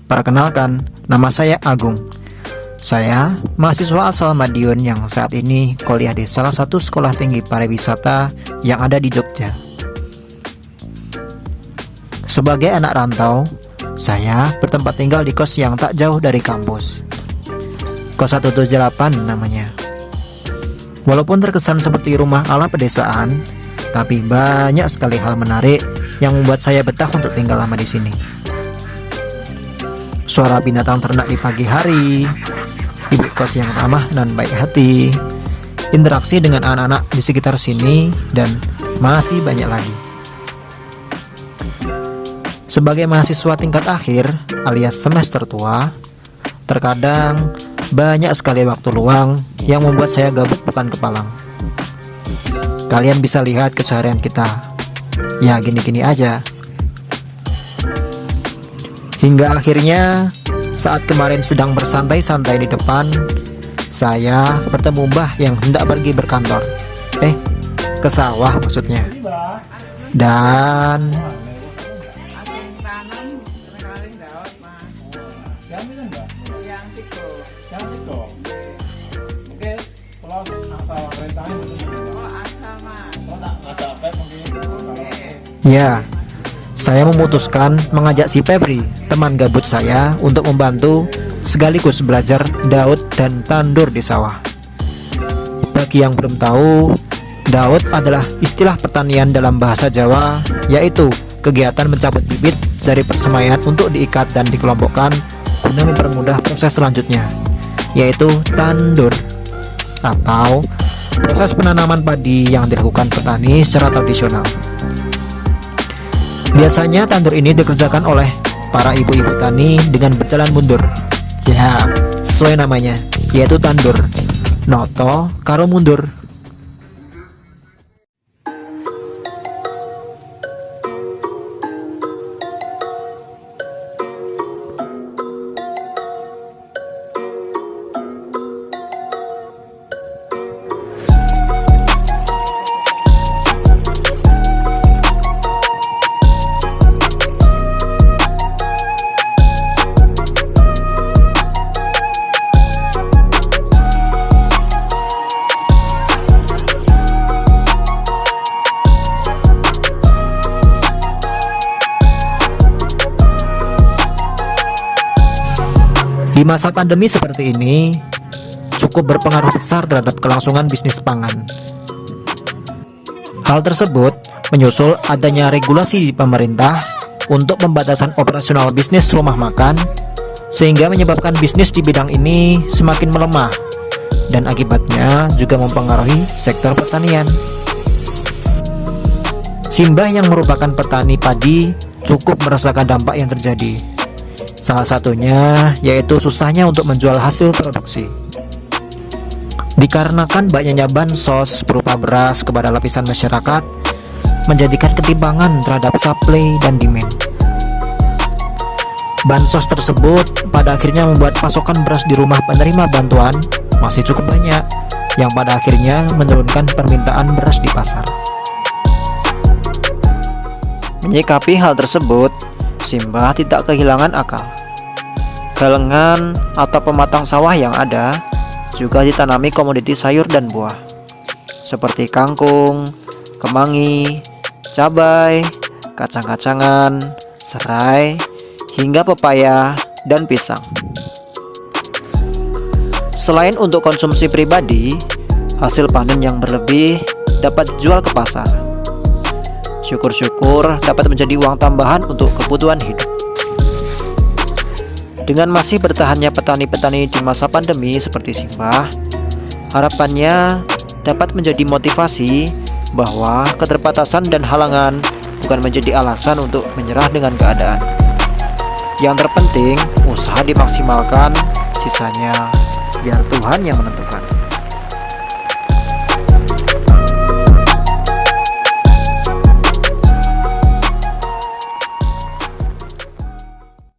Perkenalkan, nama saya Agung. Saya mahasiswa asal Madiun yang saat ini kuliah di salah satu sekolah tinggi pariwisata yang ada di Jogja. Sebagai anak rantau, saya bertempat tinggal di kos yang tak jauh dari kampus. Kos 178 namanya. Walaupun terkesan seperti rumah ala pedesaan, tapi banyak sekali hal menarik yang membuat saya betah untuk tinggal lama di sini. Suara binatang ternak di pagi hari, ibu kos yang ramah dan baik hati, interaksi dengan anak-anak di sekitar sini, dan masih banyak lagi. Sebagai mahasiswa tingkat akhir alias semester tua, terkadang banyak sekali waktu luang yang membuat saya gabut bukan kepalang. Kalian bisa lihat keseharian kita, ya gini-gini aja. Hingga akhirnya saat kemarin sedang bersantai-santai di depan, saya bertemu Mbah yang hendak pergi berkantor. Ke sawah maksudnya. Dan ya, saya memutuskan mengajak si Febri, teman gabut saya, untuk membantu sekaligus belajar daud dan tandur di sawah. Bagi yang belum tahu, daud adalah istilah pertanian dalam bahasa Jawa, yaitu kegiatan mencabut bibit dari persemaian untuk diikat dan dikelompokkan guna mempermudah proses selanjutnya, yaitu tandur, atau proses penanaman padi yang dilakukan petani secara tradisional. Biasanya tandur ini dikerjakan oleh para ibu-ibu tani dengan berjalan mundur. Ya, sesuai namanya, yaitu tandur. Noto karo mundur. Di masa pandemi seperti ini, cukup berpengaruh besar terhadap kelangsungan bisnis pangan. Hal tersebut menyusul adanya regulasi di pemerintah untuk pembatasan operasional bisnis rumah makan, sehingga menyebabkan bisnis di bidang ini semakin melemah, dan akibatnya juga mempengaruhi sektor pertanian. Simbah yang merupakan petani padi cukup merasakan dampak yang terjadi. Salah satunya yaitu susahnya untuk menjual hasil produksi. Dikarenakan banyaknya bansos berupa beras kepada lapisan masyarakat, menjadikan ketimpangan terhadap supply dan demand. Bansos tersebut pada akhirnya membuat pasokan beras di rumah penerima bantuan masih cukup banyak, yang pada akhirnya menurunkan permintaan beras di pasar. Menyikapi hal tersebut, Simbah tidak kehilangan akal. Galengan atau pematang sawah yang ada juga ditanami komoditi sayur dan buah seperti kangkung, kemangi, cabai, kacang-kacangan, serai, hingga pepaya dan pisang. Selain untuk konsumsi pribadi, hasil panen yang berlebih dapat dijual ke pasar. Syukur-syukur dapat menjadi uang tambahan untuk kebutuhan hidup. Dengan masih bertahannya petani-petani di masa pandemi seperti Simbah, harapannya dapat menjadi motivasi bahwa keterbatasan dan halangan bukan menjadi alasan untuk menyerah dengan keadaan. Yang terpenting, usaha dimaksimalkan, sisanya biar Tuhan yang menentukan.